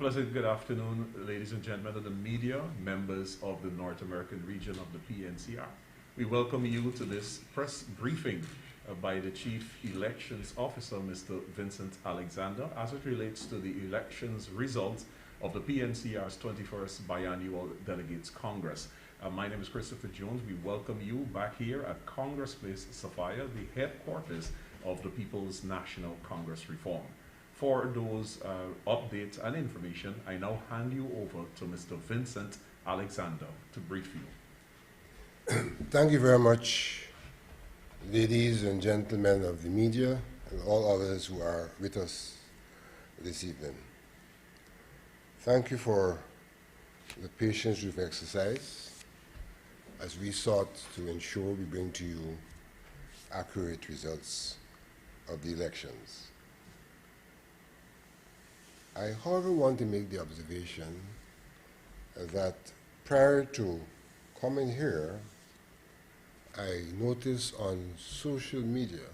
pleasant good afternoon, ladies and gentlemen of the media, members of the North American region of the PNCR. We welcome you to this press briefing by the Chief Elections Officer, Mr. Vincent Alexander, as it relates to the elections results of the PNCR's 21st Biannual Delegates Congress. My name is Christopher Jones. We welcome you back here at Congress Place, Sophia, the headquarters of the People's National Congress Reform. For those updates and information, I now hand you over to Mr. Vincent Alexander to brief you. Thank you very much, ladies and gentlemen of the media and all others who are with us this evening. Thank you for the patience you've exercised as we sought to ensure we bring to you accurate results of the elections. I, however, want to make the observation that prior to coming here, I noticed on social media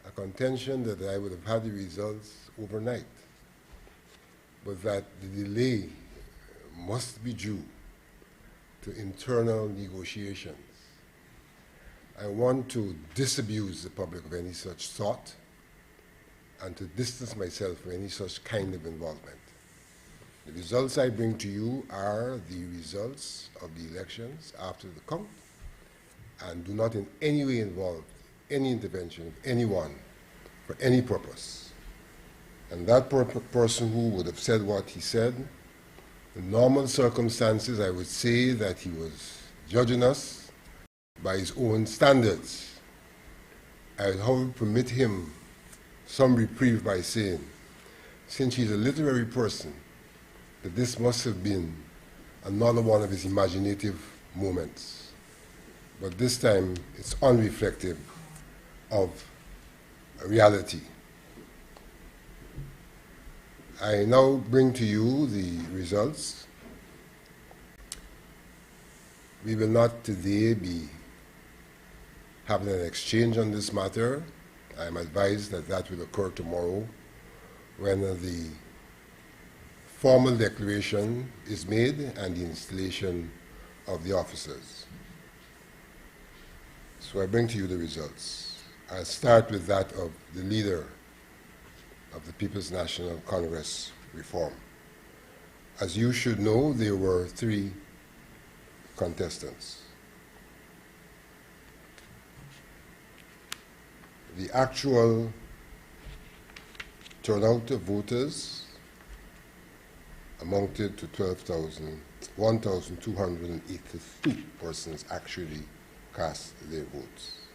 a contention that I would have had the results overnight, but that the delay must be due to internal negotiations. I want to disabuse the public of any such thought and to distance myself from any such kind of involvement. The results I bring to you are the results of the elections after the count and do not in any way involve any intervention of anyone for any purpose. And that person who would have said what he said, in normal circumstances, I would say that he was judging us by his own standards. I would, however, permit him some reprieve by saying, since he's a literary person, that this must have been another one of his imaginative moments. But this time, it's unreflective of reality. I now bring to you the results. We will not today be having an exchange on this matter. I am advised that that will occur tomorrow when the formal declaration is made and the installation of the officers. So I bring to you the results. I'll start with that of the leader of the People's National Congress Reform. As you should know, there were 3 contestants. The actual turnout of voters amounted to 1,282 persons actually cast their votes.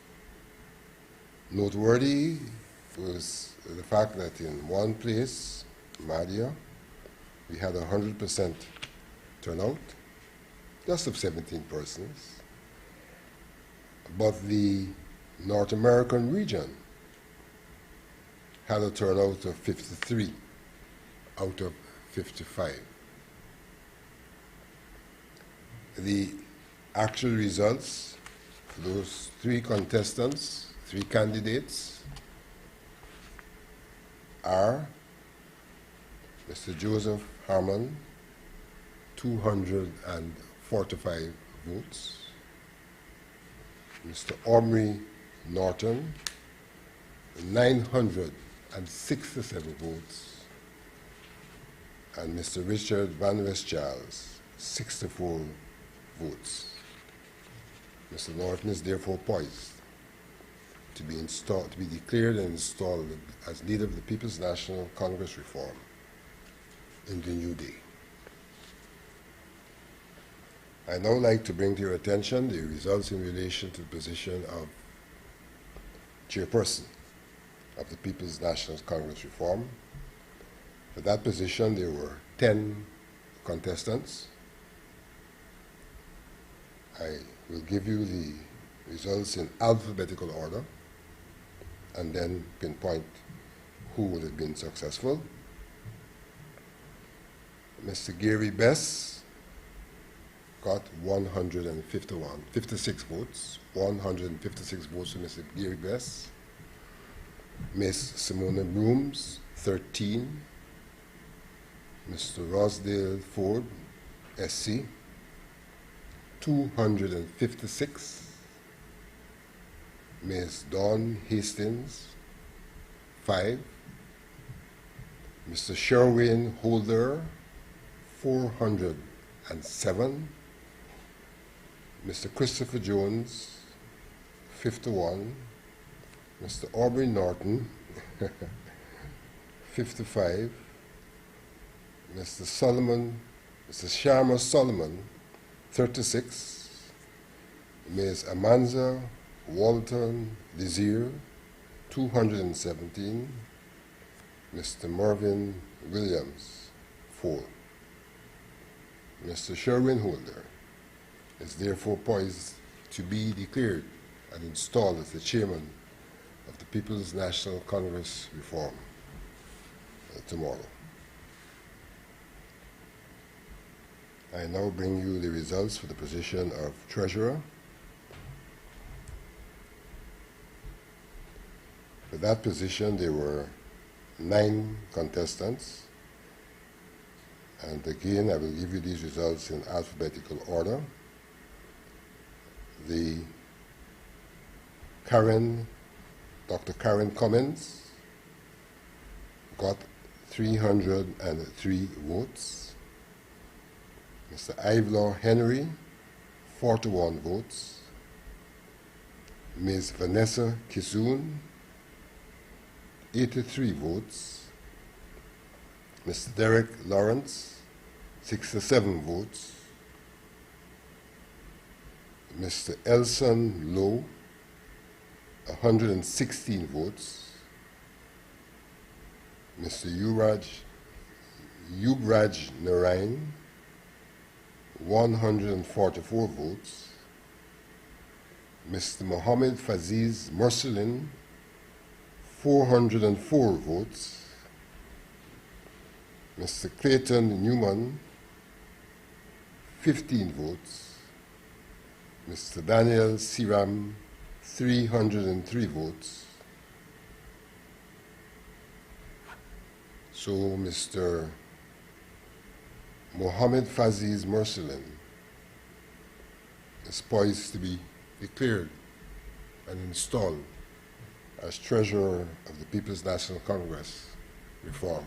Noteworthy was the fact that in one place, Madia, we had 100% turnout, just of 17 persons, but the North American region had a turnout of 53 out of 55. The actual results for those 3 contestants, 3 candidates, are Mr. Joseph Harmon, 245 votes, Mr. Omri Norton, 967 votes, and Mr. Richard Van West-Charles, 64 votes. Mr. Norton is therefore poised to be declared and installed as leader of the People's National Congress Reform in the new day. I'd now like to bring to your attention the results in relation to the position of chairperson of the People's National Congress Reform. For that position, there were 10 contestants. I will give you the results in alphabetical order and then pinpoint who would have been successful. Mr. Gary Bess got 56 votes. 156 votes for Mr. Gary Bess. Miss Simona Brooms, 13. Mr. Rosdale Ford, SC, 256. Ms. Dawn Hastings, 5. Mr. Sherwin Holder, 407. Mr. Christopher Jones, 51. Mr. Aubrey Norton, 55. Mr. Sharma Solomon, 36. Ms. Amanza Walton Desir, 217. Mr. Marvin Williams, 4. Mr. Sherwin Holder is therefore poised to be declared and installed as the chairman of the People's National Congress Reform tomorrow. I now bring you the results for the position of treasurer. For that position, there were 9 contestants. And again, I will give you these results in alphabetical order. Dr. Karen Cummins got 303 votes. Mr. Ivelaw Henry, 41 votes. Ms. Vanessa Kisoon, 83 votes. Mr. Derek Lawrence, 67 votes. Mr. Elson Lowe, 116 votes. Mr. Yubraj Narain, 144 votes. Mr. Mohammed Faziz Mursalin, 404 votes. Mr. Clayton Newman, 15 votes. Mr. Daniel Siram, 303 votes. So Mr. Mohammed Faziz Mursalin is poised to be declared and installed as treasurer of the People's National Congress Reform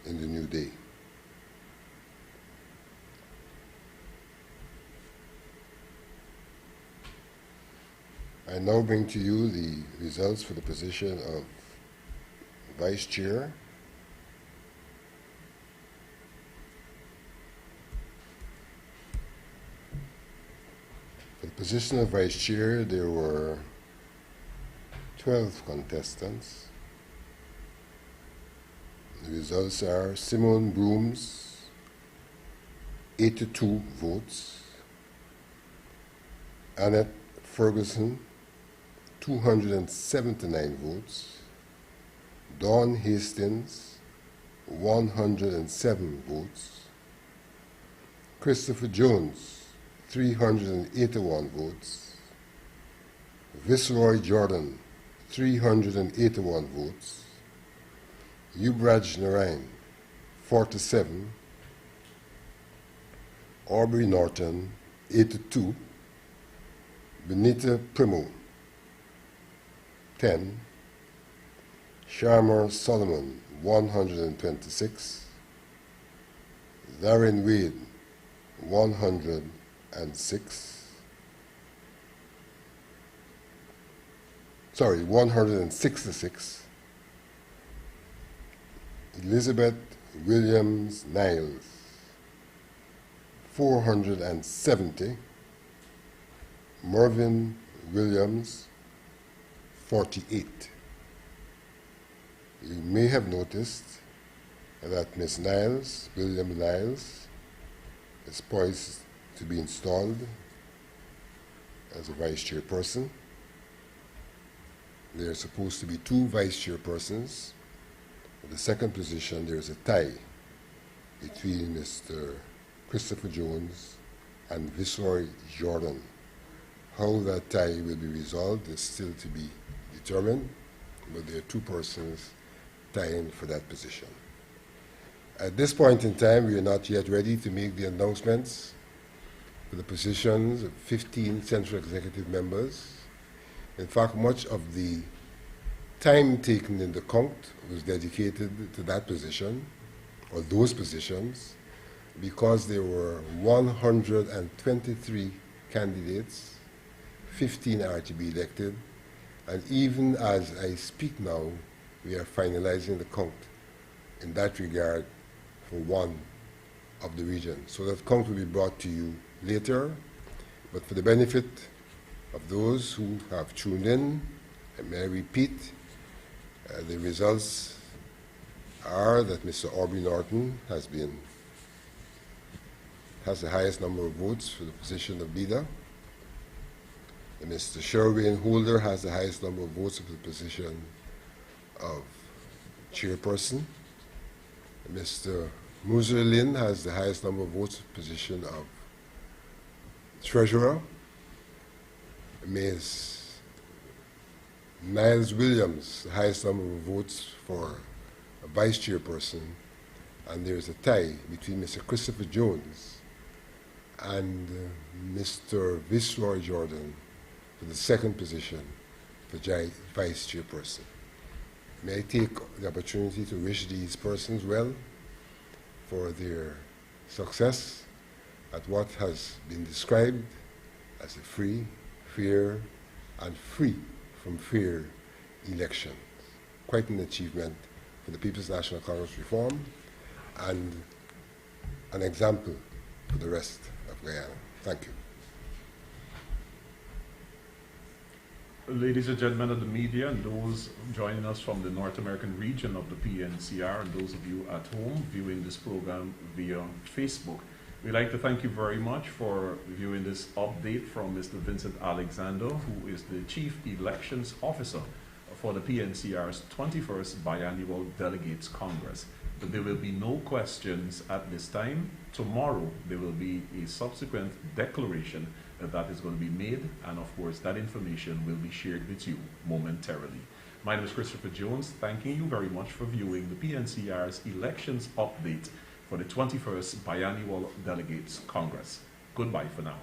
in the new day. I now bring to you the results for the position of vice chair. For the position of vice chair, there were 12 contestants. The results are Simone Brooms, 82 votes. Annette Ferguson, 279 votes. Dawn Hastings, 107 votes. Christopher Jones, 381 votes. Viceroy Jordan, 381 votes. Yubraj Narain, 47. Aubrey Norton, 82. Benita Primo, 10. Sharma Solomon, 126. Darren Wade, 106. 166. Elizabeth Williams Niles, 470. Mervyn Williams, 48. You may have noticed that Ms. Niles, William Niles, is poised to be installed as a vice chairperson. There are supposed to be 2 vice chairpersons. For the second position, there is a tie between Mr. Christopher Jones and Viceroy Jordan. How that tie will be resolved is still to be determined, but there are 2 persons tying for that position. At this point in time, we are not yet ready to make the announcements for the positions of 15 Central Executive members. In fact, much of the time taken in the count was dedicated to that position, or those positions, because there were 123 candidates, 15 are to be elected, and even as I speak now, we are finalizing the count in that regard for one of the regions. So that count will be brought to you later, but for the benefit of those who have tuned in, I may repeat, the results are that Mr. Aubrey Norton has the highest number of votes for the position of leader. And Mr. Sherwin Holder has the highest number of votes for the position of chairperson. And Mr. Muser Lin has the highest number of votes for the position of treasurer. Ms. Niles Williams, the highest number of votes for a vice chairperson, and there's a tie between Mr. Christopher Jones and Mr. Visroy Jordan for the second position for vice chairperson. May I take the opportunity to wish these persons well for their success at what has been described as a free, fair, and free from fear elections. Quite an achievement for the People's National Congress reform and an example for the rest of Guyana. Thank you. Ladies and gentlemen of the media and those joining us from the North American region of the PNCR and those of you at home viewing this program via Facebook, we'd like to thank you very much for viewing this update from Mr. Vincent Alexander, who is the Chief Elections Officer for the PNCR's 21st Biannual Delegates Congress. But there will be no questions at this time. Tomorrow there will be a subsequent declaration that is going to be made, and of course that information will be shared with you momentarily. My name is Christopher Jones, thanking you very much for viewing the PNCR's elections update for the 21st Biannual Delegates Congress. Goodbye for now.